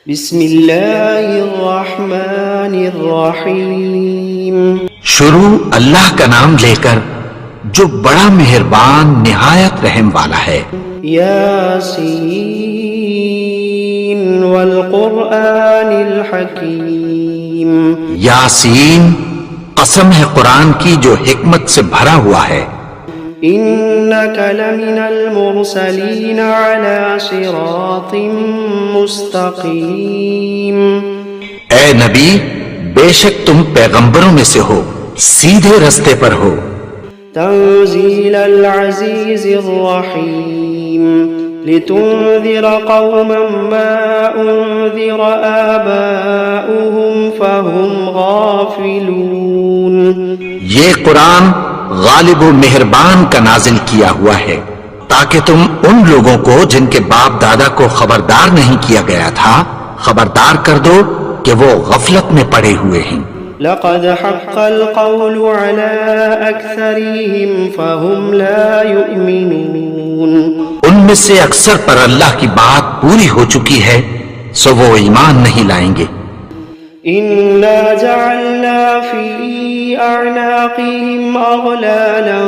بسم اللہ الرحمن الرحیم۔ شروع اللہ کا نام لے کر جو بڑا مہربان نہایت رحم والا ہے۔ یاسین والقرآن الحکیم۔ یاسین، قسم ہے قرآن کی جو حکمت سے بھرا ہوا ہے۔ انک لمن المرسلین علی صراط مستقیم۔ اے نبی، بے شک تم پیغمبروں میں سے ہو، سیدھے رستے پر ہو۔ تنزیل العزیز الرحیم۔ لتنذر قوما ما انذر آباؤهم فهم غافلون۔ یہ قرآن غالب و مہربان کا نازل کیا ہوا ہے تاکہ تم ان لوگوں کو جن کے باپ دادا کو خبردار نہیں کیا گیا تھا خبردار کر دو کہ وہ غفلت میں پڑے ہوئے ہیں۔ لقد حق القول على أكثرهم فهم لا يؤمنون۔ ان میں سے اکثر پر اللہ کی بات پوری ہو چکی ہے سو وہ ایمان نہیں لائیں گے۔ إنا جعلنا في أعناقهم أغلالا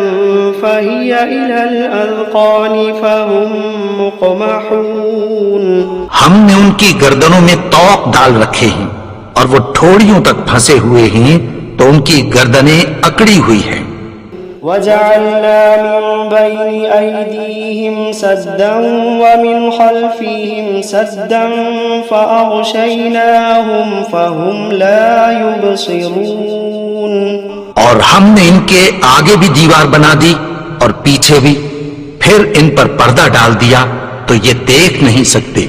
فهي إلى الأذقان فهم مقمحون۔ ہم نے ان کی گردنوں میں طوق ڈال رکھے ہیں اور وہ ٹھوڑیوں تک پھنسے ہوئے ہیں تو ان کی گردنیں اکڑی ہوئی ہیں۔ وجعلنا من بين أيديهم سدا ومن خلفهم سدا فأغشيناهم فهم لا يبصرون۔ اور ہم نے ان کے آگے بھی دیوار بنا دی اور پیچھے بھی، پھر ان پر پردہ ڈال دیا تو یہ دیکھ نہیں سکتے۔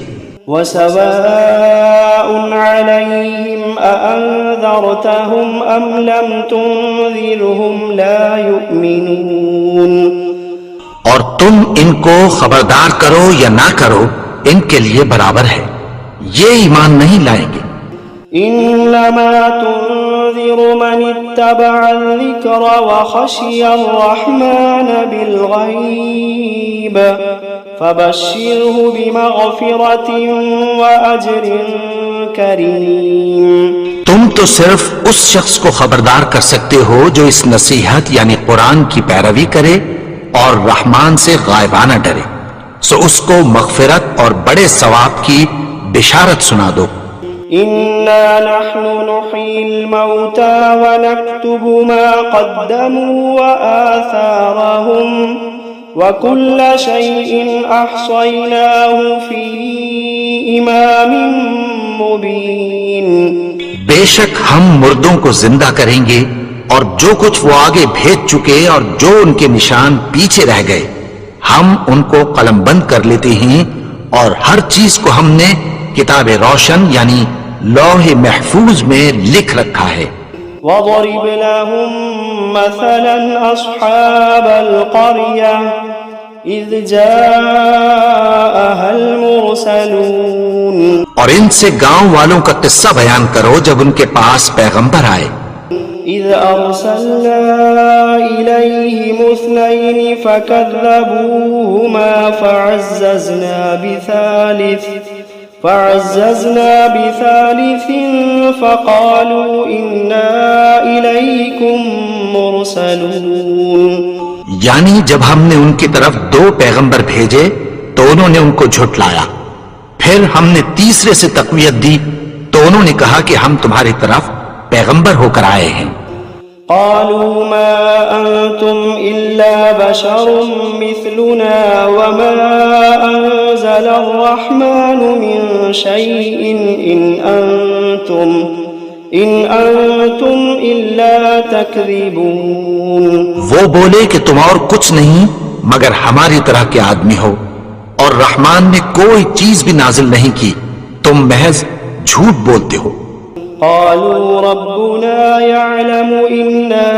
وسواء عليهم أأنذرتهم أم لم تنذرهم لا يؤمنون۔ اور تم ان کو خبردار کرو یا نہ کرو ان کے لیے برابر ہے، یہ ایمان نہیں لائیں گے۔ إنما تنذر من اتبع الذكر وخشي الرحمن بالغيب فبشره بمغفرة وأجر كريم۔ تم تو صرف اس شخص کو خبردار کر سکتے ہو جو اس نصیحت یعنی قرآن کی پیروی کرے اور رحمان سے غائبانہ ڈرے، سو اس کو مغفرت اور بڑے ثواب کی بشارت سنا دو۔ إنا نحن نحيي الموتى ونكتب ما قدموا وآثارهم وكل شيء أحصيناه في إمام مبين۔ بے شک ہم مردوں کو زندہ کریں گے اور جو کچھ وہ آگے بھیج چکے اور جو ان کے نشان پیچھے رہ گئے ہم ان کو قلم بند کر لیتے ہیں، اور ہر چیز کو ہم نے کتاب روشن یعنی لوح محفوظ میں لکھ رکھا ہے۔ وَضَرِبْ لَهُمْ مَثَلًا أَصْحَابَ الْقَرْيَةِ إِذْ جَاءَهَا الْمُرْسَلُونَ۔ اور ان سے گاؤں والوں کا قصہ بیان کرو جب ان کے پاس پیغمبر آئے۔ إِذْ أَرْسَلْنَا إِلَيْهِمُ اثْنَيْنِ فَكَذَّبُوهُمَا فعززنا بثالث فقالوا إنا إليكم مرسلون۔ یعنی جب ہم نے ان کی طرف دو پیغمبر بھیجے تو انہوں نے ان کو جھٹلایا، پھر ہم نے تیسرے سے تقویت دی تو انہوں نے کہا کہ ہم تمہاری طرف پیغمبر ہو کر آئے ہیں۔ قالوا ما أنتم إلا بشر مثلنا وما أنزل الرحمن من شيء إن أنتم إلا تكذبون۔ وہ بولے کہ تم اور کچھ نہیں مگر ہماری طرح کے آدمی ہو، اور رحمان نے کوئی چیز بھی نازل نہیں کی، تم محض جھوٹ بولتے ہو۔ قالوا ربنا يعلم إنا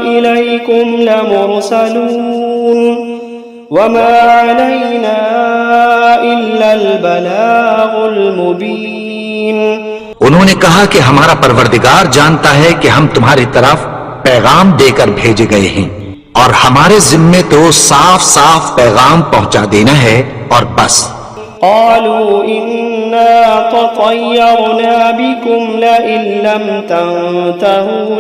إليكم لمرسلون وما علينا إلا البلاغ المبين۔ انہوں نے کہا کہ ہمارا پروردگار جانتا ہے کہ ہم تمہاری طرف پیغام دے کر بھیجے گئے ہیں، اور ہمارے ذمے تو صاف صاف پیغام پہنچا دینا ہے اور بس۔ قالوا إنا تطيرنا بكم لئن لم تنتهوا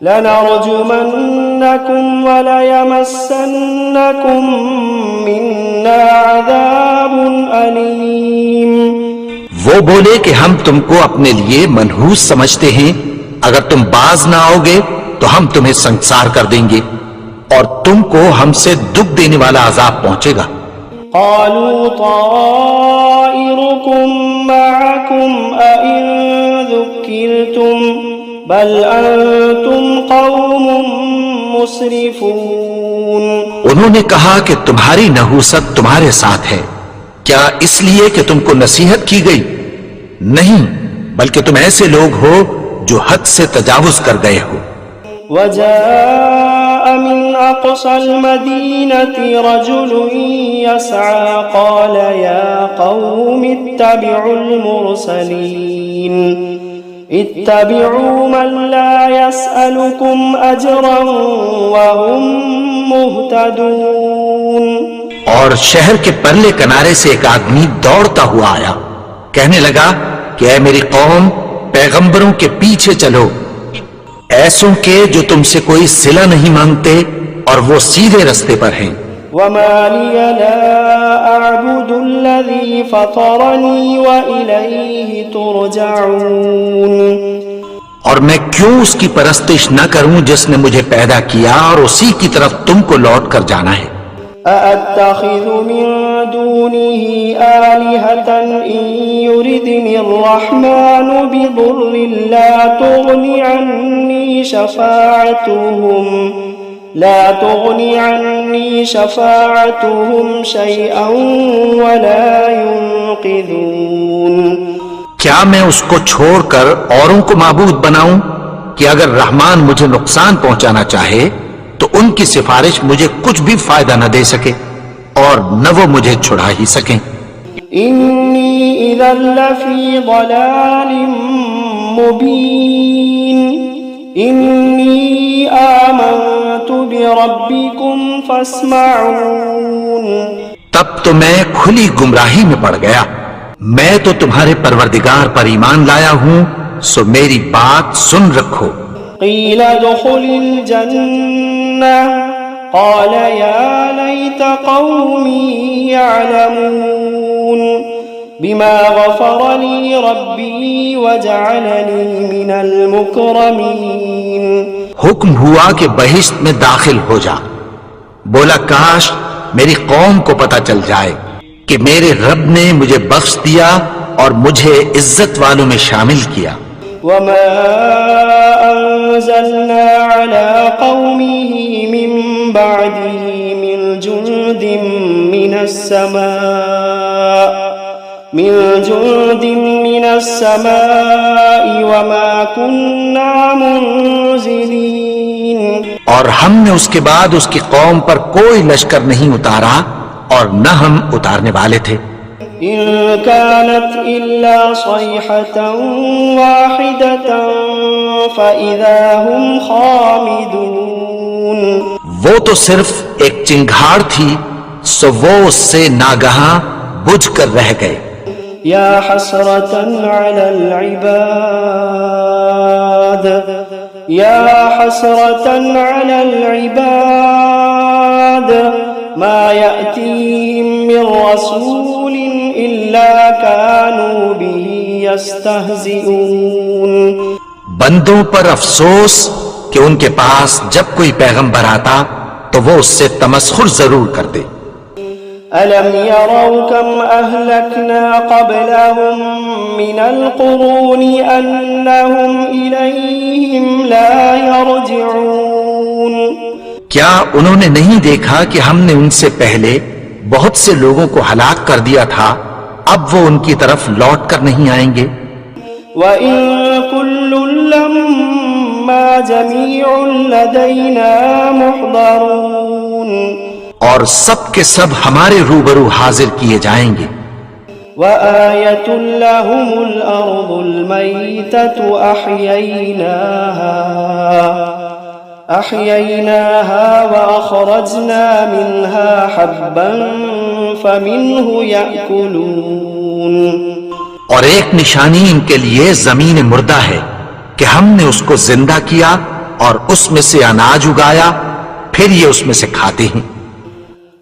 لنرجمنكم وليمسنكم منا عذاب أليم. وہ بولے کہ ہم تم کو اپنے لیے منحوس سمجھتے ہیں، اگر تم باز نہ آؤ گے تو ہم تمہیں سنسار کر دیں گے اور تم کو ہم سے دکھ دینے والا عذاب پہنچے گا. قالوا طائركم معكم أئن ذكرتم بل أنتم قوم مسرفون. انہوں نے کہا کہ تمہاری نحوست تمہارے ساتھ ہے، کیا اس لیے کہ تم کو نصیحت کی گئی؟ نہیں، بلکہ تم ایسے لوگ ہو جو حد سے تجاوز کر گئے ہو. وجاء من أقصى المدينة رجل يسعى قال يا قوم اتبعوا المرسلين اتبعوا من لا يسألكم أجرا وهم مهتدون. اور شہر کے پرلے کنارے سے ایک آدمی دوڑتا ہوا آیا، کہنے لگا کہ اے میری قوم، پیغمبروں کے پیچھے چلو، ایسوں کے جو تم سے کوئی صلہ نہیں مانگتے اور وہ سیدھے رستے پر ہیں. وما لي لا أعبد الذي فطرني وإليه ترجعون. اور میں کیوں اس کی پرستش نہ کروں جس نے مجھے پیدا کیا اور اسی کی طرف تم کو لوٹ کر جانا ہے. أأتخذ من دونه آلهة إن يردني الرحمن بضر لا تغني عني شفاعتهم شيئا ولا ينقذون. کیا میں اس کو چھوڑ کر اوروں کو معبود بناؤں کہ اگر رحمان مجھے نقصان پہنچانا چاہے تو ان کی سفارش مجھے کچھ بھی فائدہ نہ دے سکے اور نہ وہ مجھے چھڑا ہی سکیں. انی اذا لفی ضلال مبین انی آمنت بربکم فاسمعون. تب تو میں کھلی گمراہی میں پڑ گیا، میں تو تمہارے پروردگار پر ایمان لایا ہوں، سو میری بات سن رکھو. قیل ادخل الجنة قال يا ليت قومي يعلمون بما غفر لي ربي وجعلني من المكرمين. حکم ہوا کہ بہشت میں داخل ہو جا. بولا کاش میری قوم کو پتہ چل جائے کہ میرے رب نے مجھے بخش دیا اور مجھے عزت والوں میں شامل کیا. وما أنزلنا على قومه من بعده من جند من السماء وما كنا منزلين. اور ہم نے اس کے بعد اس کی قوم پر کوئی لشکر نہیں اتارا اور نہ ہم اتارنے والے تھے. إن كانت إلا صيحة واحدة فإذا هم خامدون. وہ تو صرف ایک چنگھاڑ تھی، سو وہ اس سے ناگہاں بجھ کر رہ گئے. يا حسرة على العباد ما يأتيهم من رسول إلا كانوا به يستهزئون. بندوں پر افسوس کہ ان کے پاس جب کوئی پیغمبر آتا تو وہ اس سے تمسخر ضرور کرتے. ألم يروا كم أهلكنا قبلهم من القرون أنهم إليهم لا يرجعون. کیا انہوں نے نہیں دیکھا کہ ہم نے ان سے پہلے بہت سے لوگوں کو ہلاک کر دیا تھا، اب وہ ان کی طرف لوٹ کر نہیں آئیں گے. وَإِن كُلٌّ لَّمَّا جَمِيعٌ لَّدَيْنَا مُحْضَرُونَ. اور سب کے سب ہمارے روبرو حاضر کیے جائیں گے. وَآيَةٌ لَّهُمُ الْأَرْضُ الْمَيْتَةُ أحييناها وأخرجنا منها حبا فمنه يأكلون اور ایک نشانی ان کے لیے زمین مردہ ہے کہ ہم نے اس کو زندہ کیا اور اس میں سے اناج اگایا، پھر یہ اس میں سے کھاتے ہیں۔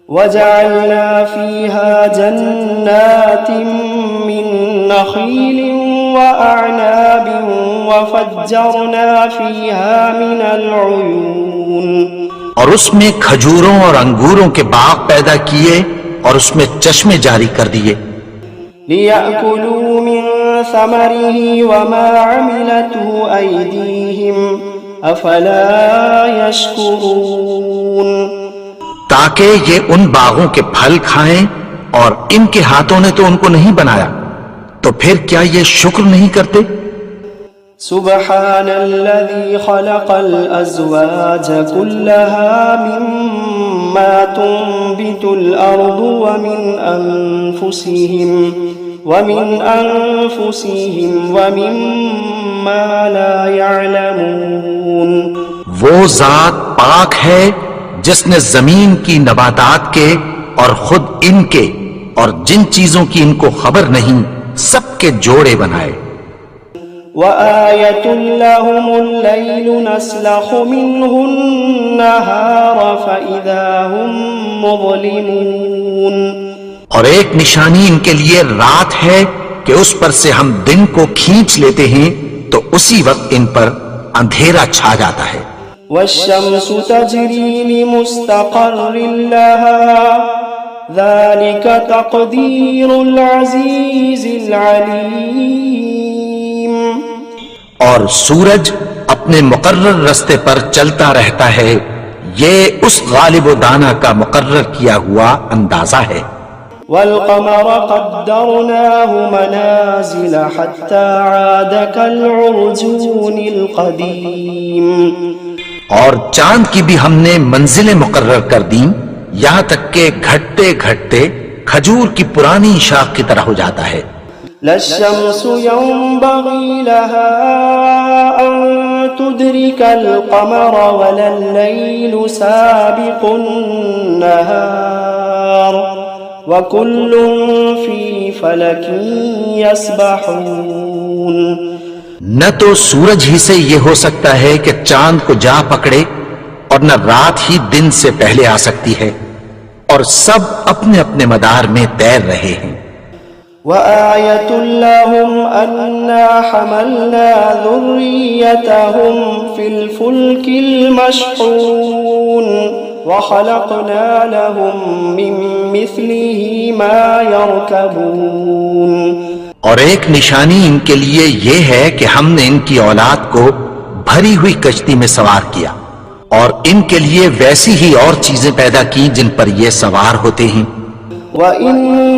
وجعلنا فيها جنات من نخيل وأعناب وفجرنا فيها من العيون اور اس میں کھجوروں اور انگوروں کے باغ پیدا کیے اور اس میں چشمے جاری کر دیے، ليأكلوا من ثمره وما عملته أيديهم أفلا يشكرون تاکہ یہ ان باغوں کے پھل کھائیں اور ان کے ہاتھوں نے تو ان کو نہیں بنایا، تو پھر کیا یہ شکر نہیں کرتے؟ سبحان الذي خلق الأزواج كلها مما تنبت الأرض ومن أنفسهم ومما لا يعلمون وہ ذات پاک ہے جس نے زمین کی نباتات کے اور خود ان کے اور جن چیزوں کی ان کو خبر نہیں سب کے جوڑے بنائے۔ وآية لهم الليل نسلخ منه النهار فإذا هم مظلمون اور ایک نشانی ان کے لیے رات ہے کہ اس پر سے ہم دن کو کھینچ لیتے ہیں تو اسی وقت ان پر اندھیرا چھا جاتا ہے۔ والشمس تجري لمستقر لها ذلك تقدير العزيز العليم اور سورج اپنے مقرر رستے پر چلتا رہتا ہے، یہ اس غالب و دانا کا مقرر کیا ہوا اندازہ ہے۔ والقمر قدرناه منازل حتى عاد كالعرجون القديم اور چاند کی بھی ہم نے منزلیں مقرر کر دیں یہاں تک کہ گھٹتے گھٹتے کھجور کی پرانی شاخ کی طرح ہو جاتا ہے۔ لا الشمس ينبغي لها أن تدرك القمر ولا الليل سابق النهار وكل في فلك يسبحون نہ تو سورج ہی سے یہ ہو سکتا ہے کہ چاند کو جا پکڑے اور نہ رات ہی دن سے پہلے آ سکتی ہے، اور سب اپنے اپنے مدار میں تیر رہے ہیں۔ وآية لهم أنا حملنا ذريتهم في الفلك المشحون وخلقنا لهم من مثله ما يركبون اور ایک نشانی ان کے لیے یہ ہے کہ ہم نے ان کی اولاد کو بھری ہوئی کشتی میں سوار کیا اور ان کے لیے ویسی ہی اور چیزیں پیدا کی جن پر یہ سوار ہوتے ہیں۔ وَإِن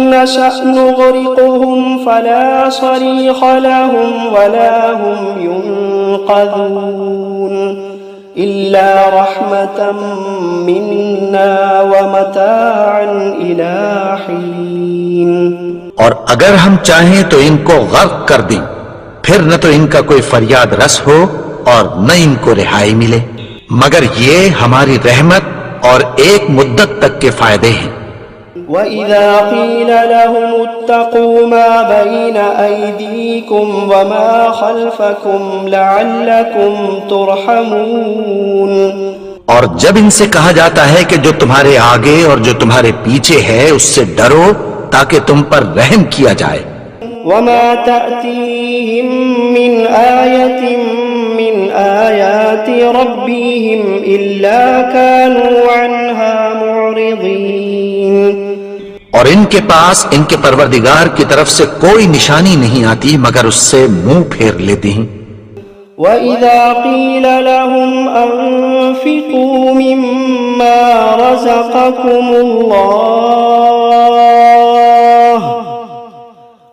نَّشَأْ نُغْرِقْهُمْ فَلَا صَرِيخَ لَهُمْ وَلَا هُمْ يُنقَذُونَ إِلَّا رَحْمَةً مِنَّا وَمَتَاعًا إِلَىٰ حِينٍ اور اگر ہم چاہیں تو ان کو غرق کر دیں، پھر نہ تو ان کا کوئی فریاد رس ہو اور نہ ان کو رہائی ملے، مگر یہ ہماری رحمت اور ایک مدت تک کے فائدے ہیں۔ وَإِذَا قِيلَ لَهُمُ اتَّقُوا مَا بَيْنَ أَيْدِيكُمْ وَمَا خَلْفَكُمْ لَعَلَّكُمْ تُرْحَمُونَ اور جب ان سے کہا جاتا ہے کہ جو تمہارے آگے اور جو تمہارے پیچھے ہے اس سے ڈرو تاکہ تم پر رحم کیا جائے۔ وَمَا تَأْتِيهِم مِّنْ آيَةٍ مِّنْ آيَاتِ رَبِّهِمْ إِلَّا كَانُوا عَنْهَا مُعْرِضِينَ اور ان کے پاس ان کے پروردگار کی طرف سے کوئی نشانی نہیں آتی مگر اس سے منہ پھیر لیتے ہیں۔ وَإِذَا قِيلَ لَهُمْ أَنفِقُوا مِمَّا رَزَقَكُمُ اللَّهُ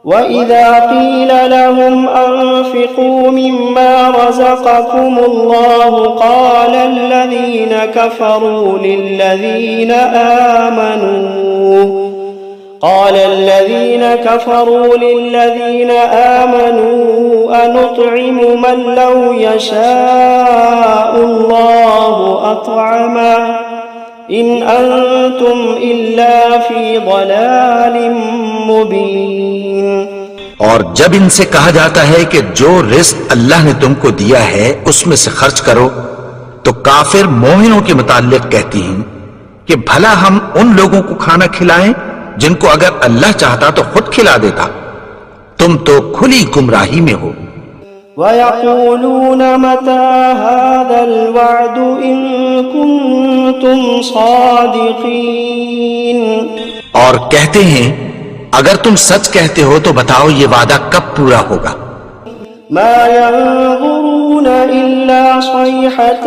وَإِذَا قِيلَ لَهُمْ أَنفِقُوا مِمَّا رَزَقَكُمُ اللَّهُ قَالَ الَّذِينَ كَفَرُوا لِلَّذِينَ آمَنُوا أَنُطْعِمُ مَن لَّوْ يَشَاءُ اللَّهُ أَطْعَمَهُ إن أنتم إلا في ضلال مبين. اور جب ان سے کہا جاتا ہے کہ جو رزق اللہ نے تم کو دیا ہے اس میں سے خرچ کرو، تو کافر مومنوں کے متعلق کہتی ہیں کہ بھلا ہم ان لوگوں کو کھانا کھلائیں جن کو اگر اللہ چاہتا تو خود کھلا دیتا، تم تو کھلی گمراہی میں ہو. وَيَقُولُونَ مَتَى هَذَا الْوَعْدُ إِن كُنتُمْ صَادِقِينَ. اور کہتے ہیں اگر تم سچ کہتے ہو تو بتاؤ یہ وعدہ کب پورا ہوگا. مَا يَنظُرُونَ إِلَّا صَيْحَةً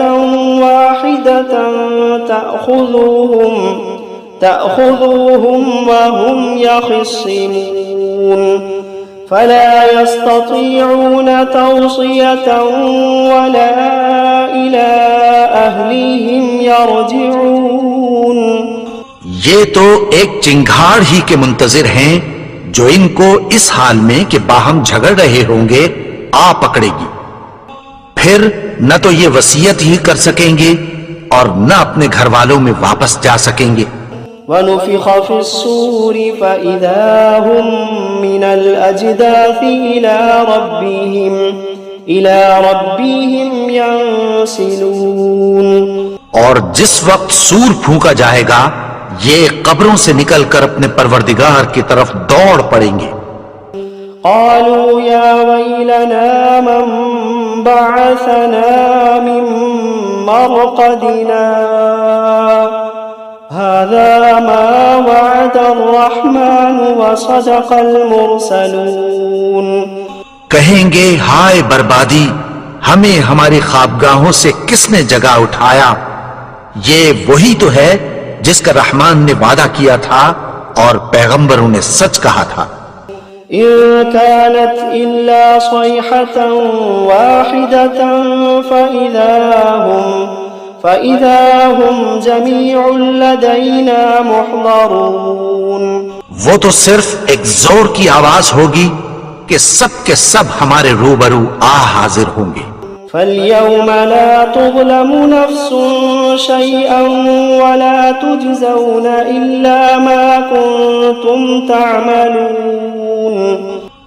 وَاحِدَةً تَأْخُذُوهُمْ وَهُمْ يَخِصِّمُونَ فَلَا يَسْتَطِيعُونَ تَوْصِيَةً وَلَا إِلَىٰ أَهْلِهِمْ يَرْجِعُونَ. یہ تو ایک چنگھاڑ ہی کے منتظر ہیں جو ان کو اس حال میں کہ باہم جھگڑ رہے ہوں گے آ پکڑے گی، پھر نہ تو یہ وصیت ہی کر سکیں گے اور نہ اپنے گھر والوں میں واپس جا سکیں گے. وَنُفِخَ فِي الصُّورِ فَإِذَا هُم مِّنَ الْأَجْدَاثِ إِلَىٰ رَبِّهِمْ يَنسِلُونَ. اور جس وقت سور پھونکا جائے گا یہ قبروں سے نکل کر اپنے پروردگار کی طرف دوڑ پڑیں گے. قالوا يا ويلنا من بعثنا من مرقدنا هذا ما وعد الرحمن وصدق المرسلون. کہیں گے ہائے بربادی، ہمیں ہماری خوابگاہوں سے کس نے جگا اٹھایا، یہ وہی تو ہے جس کا رحمان نے وعدہ کیا تھا اور پیغمبروں نے سچ کہا تھا. إن كانت إلا صيحة واحدة فإذا هم جميع لدينا محضرون. وہ تو صرف ایک زور کی آواز ہوگی کہ سب کے سب ہمارے روبرو حاضر ہوں گے. فَالْيَوْمَ لَا تُظْلَمُ نَفْسٌ شَيْئًا وَلَا تُجْزَوْنَ إِلَّا مَا كُنتُمْ تَعْمَلُونَ.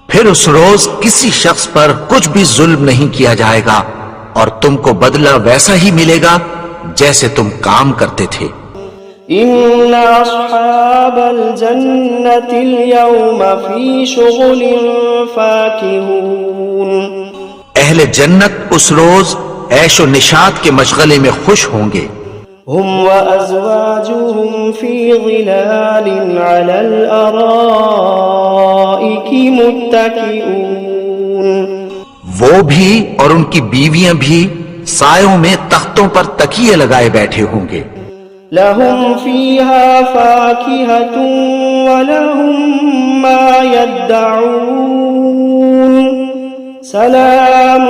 پھر اس روز کسی شخص پر کچھ بھی ظلم نہیں کیا جائے گا اور تم کو بدلہ ویسا ہی ملے گا جیسے تم کام کرتے تھے. إِنَّ أَصْحَابَ الْجَنَّةِ الْيَوْمَ فِي شُغُلٍ فَاكِهُونَ. اہل جنت اس روز عیش و نشاط کے مشغلے میں خوش ہوں گے. هم وأزواجهم في ظلال على الأرائك متكئون. وہ بھی اور ان کی بیویاں بھی سایوں میں تختوں پر تکیے لگائے بیٹھے ہوں گے. لهم فيها فاكهة ولهم ما يدعون سلام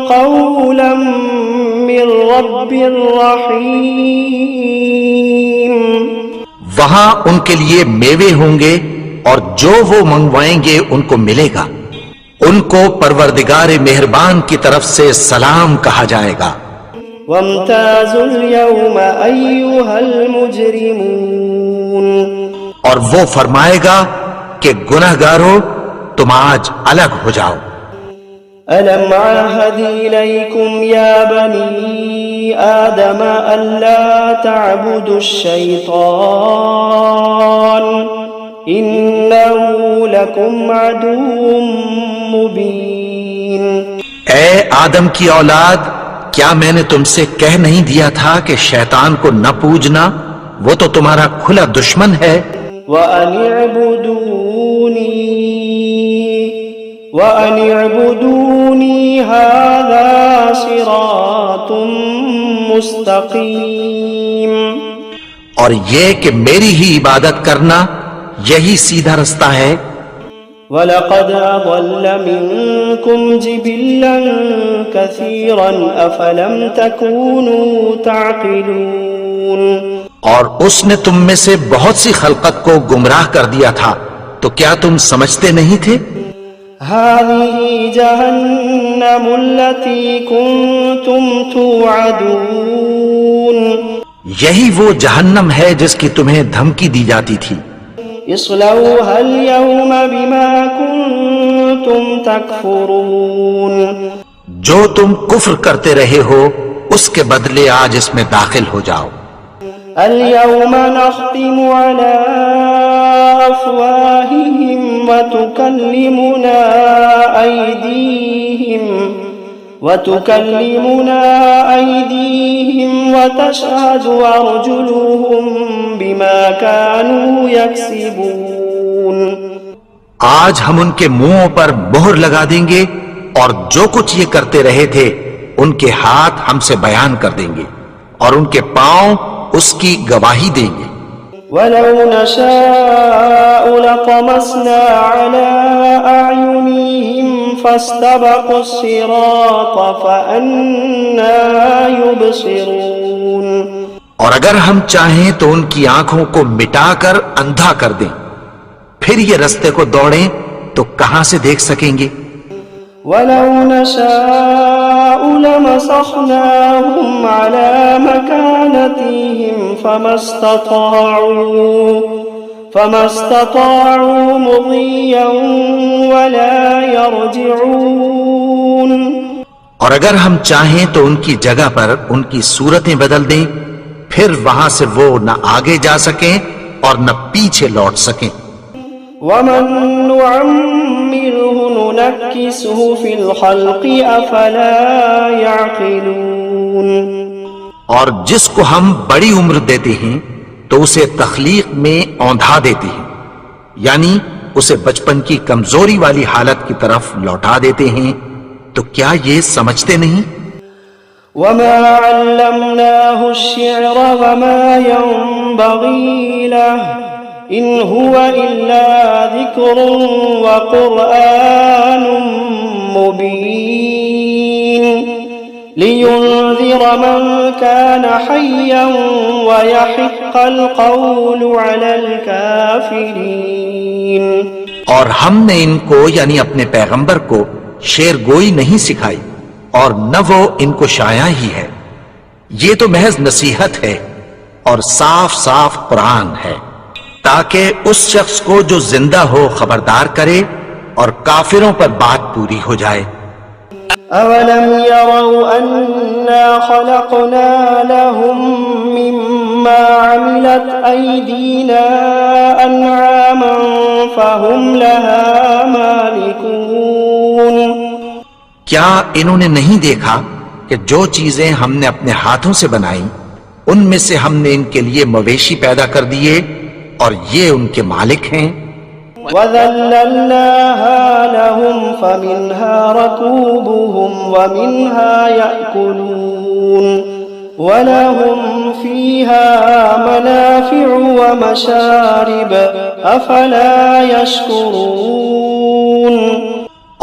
قولا من رب رحیم. وہاں ان کے لیے میوے ہوں گے اور جو وہ منگوائیں گے ان کو ملے گا. ان کو پروردگار مہربان کی طرف سے سلام کہا جائے گا. وامتازوا اليوم أيها المجرمون. اور وہ فرمائے گا کہ گنہگارو تم آج الگ ہو جاؤ. ألم عاهد إليكم يا بني آدم ألا تعبدوا الشيطان إنه لكم عدو مبين. اے آدم کی اولاد، کیا میں نے تم سے کہہ نہیں دیا تھا کہ شیطان کو نہ پوجنا، وہ تو تمہارا کھلا دشمن ہے. وَأَنِ اعْبُدُونِي هَذَا صِرَاطٌ مُسْتَقِيم. اور یہ کہ میری ہی عبادت کرنا یہی سیدھا رستہ ہے. وَلَقَدْ أَضَلَّ مِنكُمْ جِبِلًّا كَثِيرًا أَفَلَمْ تَكُونُوا تَعْقِلُونَ. اور اس نے تم میں سے بہت سی خلقت کو گمراہ کر دیا تھا، تو کیا تم سمجھتے نہیں تھے؟ هَذِهِ جَهَنَّمُ الَّتِي كُنتُمْ تُوعَدُونَ. یہی وہ جہنم ہے جس کی تمہیں دھمکی دی جاتی تھی. اصلوها اليوم بما كنتم تكفرون. جو تم کفر کرتے رہے ہو اس کے بدلے آج اس میں داخل ہو جاؤ. اليوم نختم على أفواههم وتكلمنا أيديهم وتشهد أرجلهم بما كانوا يكسبون. آج ہم ان کے منہوں پر مہر لگا دیں گے اور جو کچھ یہ کرتے رہے تھے ان کے ہاتھ ہم سے بیان کر دیں گے اور ان کے پاؤں اس کی گواہی دیں گے. ولو نشاء لطمسنا على أعينهم فاستبقوا الصراط فأنى يبصرون. اور اگر ہم چاہیں تو ان کی آنکھوں کو مٹا کر اندھا کر دیں، پھر یہ رستے کو دوڑیں تو کہاں سے دیکھ سکیں گے. ولو نشاء لمسخناهم على مكانتهم فما استطاعوا مضيا ولا يرجعون. اور اگر ہم چاہیں تو ان کی جگہ پر ان کی صورتیں بدل دیں، پھر وہاں سے وہ نہ آگے جا سکیں اور نہ پیچھے لوٹ سکیں. ومن نعمره ننكسه في الخلق افلا يعقلون. اور جس کو ہم بڑی عمر دیتے ہیں تو اسے تخلیق میں اوندھا دیتے ہیں، یعنی اسے بچپن کی کمزوری والی حالت کی طرف لوٹا دیتے ہیں. تو کیا یہ سمجھتے نہیں؟ وما علمناه الشعر وما ينبغي له إن هو إلا ذكر وقرآن مبين لينذر من كان حيا ويحق القول على الكافرين. اور ہم نے ان کو یعنی اپنے پیغمبر کو شعر گوئی نہیں سکھائی اور نہ وہ ان کو شاعر ہی ہے. یہ تو محض نصیحت ہے اور صاف صاف قرآن ہے تاکہ اس شخص کو جو زندہ ہو خبردار کرے اور کافروں پر بات پوری ہو جائے. أولم يروا أنا خلقنا لهم مما عملت أيدينا أنعاما فهم لها مالكون. کیا انہوں نے نہیں دیکھا کہ جو چیزیں ہم نے اپنے ہاتھوں سے بنائی ان میں سے ہم نے ان کے لیے مویشی پیدا کر دیے اور یہ ان کے مالک ہیں. وَذَلَّلْنَاهَا لَهُمْ فَمِنْهَا رَكُوبُهُمْ وَمِنْهَا يَأْكُلُونَ وَلَهُمْ فِيهَا مَنَافِعُ وَمَشَارِبُ أَفَلَا يَشْكُرُونَ.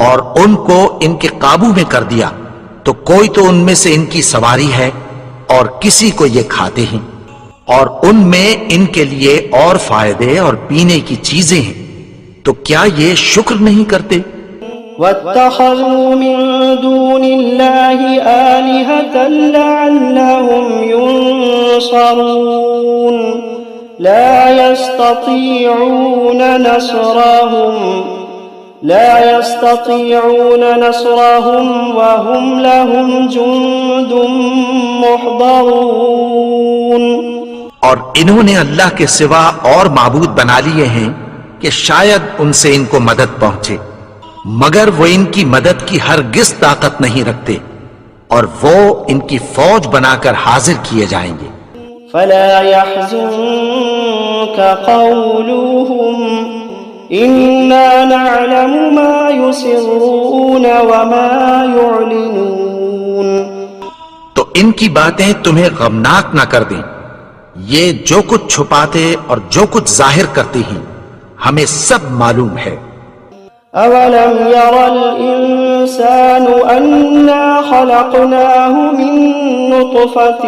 اور ان کو ان کے قابو میں کر دیا تو کوئی تو ان میں سے ان کی سواری ہے اور کسی کو یہ کھاتے ہیں، اور ان میں ان کے لیے اور فائدے اور پینے کی چیزیں ہیں، تو کیا یہ شکر نہیں کرتے؟ وَاتَّخَذُوا مِن دُونِ اللَّهِ آلِهَةً لَعَلَّهُمْ يُنصَرُونَ لَا يَسْتَطِيعُونَ نَصْرَهُمْ وَهُمْ لَهُمْ جُندٌ مُحْضَرُونَ. اور انہوں نے اللہ کے سوا اور معبود بنا لیے ہیں کہ شاید ان سے ان کو مدد پہنچے، مگر وہ ان کی مدد کی ہرگز طاقت نہیں رکھتے اور وہ ان کی فوج بنا کر حاضر کیے جائیں گے. فلا يحزنك قولهم إنا نعلم ما يسرون وما يعلنون. تو ان کی باتیں تمہیں غمناک نہ کر دیں، یہ جو کچھ چھپاتے اور جو کچھ ظاہر کرتے ہیں ہمیں سب معلوم ہے. أولم ير الإنسان أنا خلقناه من نطفة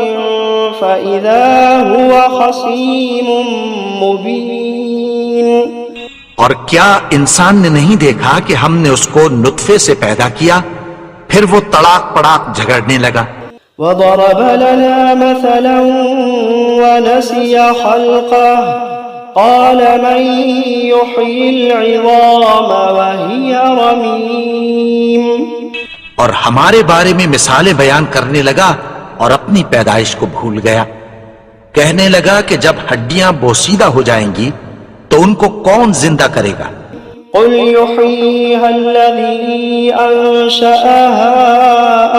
فإذا هو خصيم مبين. اور کیا انسان نے نہیں دیکھا کہ ہم نے اس کو نطفے سے پیدا کیا پھر وہ تڑاک پڑاک جھگڑنے لگا. وضرب لنا مثلا ونسي خلقه قال من يحيي العظام وهي رميم. اور ہمارے بارے میں مثالیں بیان کرنے لگا اور اپنی پیدائش کو بھول گیا. کہنے لگا کہ جب ہڈیاں بوسیدہ ہو جائیں گی تو ان کو کون زندہ کرے گا؟ قل يحييها الذي أنشأها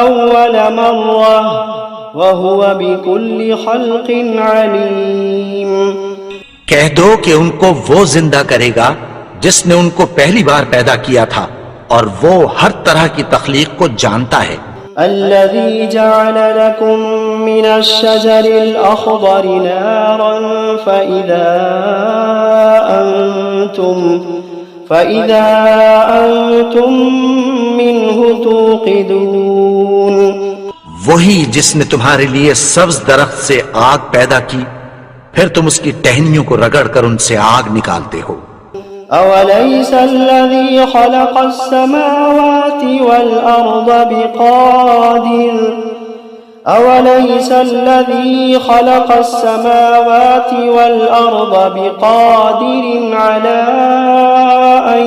أول مرة وهو بكل خلق عليم. کہہ دو کہ ان کو وہ زندہ کرے گا جس نے ان کو پہلی بار پیدا کیا تھا اور وہ ہر طرح کی تخلیق کو جانتا ہے. الذي جعل لكم من الشجر الأخضر نارا فإذا أنتم منه توقدون. وہی جس نے تمہارے لیے سبز درخت سے آگ پیدا کی پھر تم اس کی ٹہنیوں کو رگڑ کر ان سے آگ نکالتے ہو. أوليس الذي خلق السماوات والأرض بقادر على أن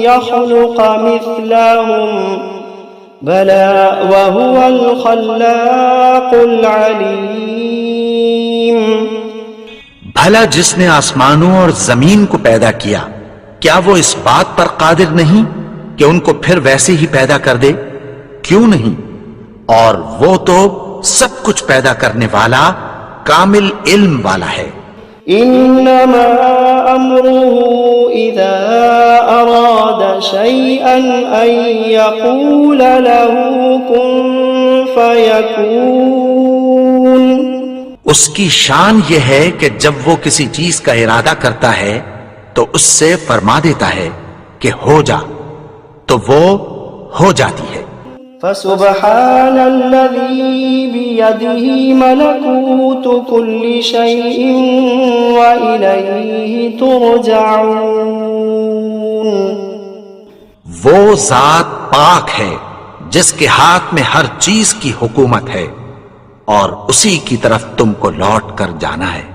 يخلق مثلهم بلى وهو الخلاق العليم. بھلا جس نے آسمانوں اور زمین کو پیدا کیا کیا وہ اس بات پر قادر نہیں کہ ان کو پھر ویسے ہی پیدا کر دے؟ کیوں نہیں؟ اور وہ تو سب کچھ پیدا کرنے والا کامل علم والا ہے. انما امره اذا اراد شيئا ان يقول له كن فيكون. اس کی شان یہ ہے کہ جب وہ کسی چیز کا ارادہ کرتا ہے تو اس سے فرما دیتا ہے کہ ہو جا تو وہ ہو جاتی ہے. فسبحان الذي بيده ملكوت كل شيء وإليه ترجعون. وہ ذات پاک ہے جس کے ہاتھ میں ہر چیز کی حکومت ہے اور اسی کی طرف تم کو لوٹ کر جانا ہے.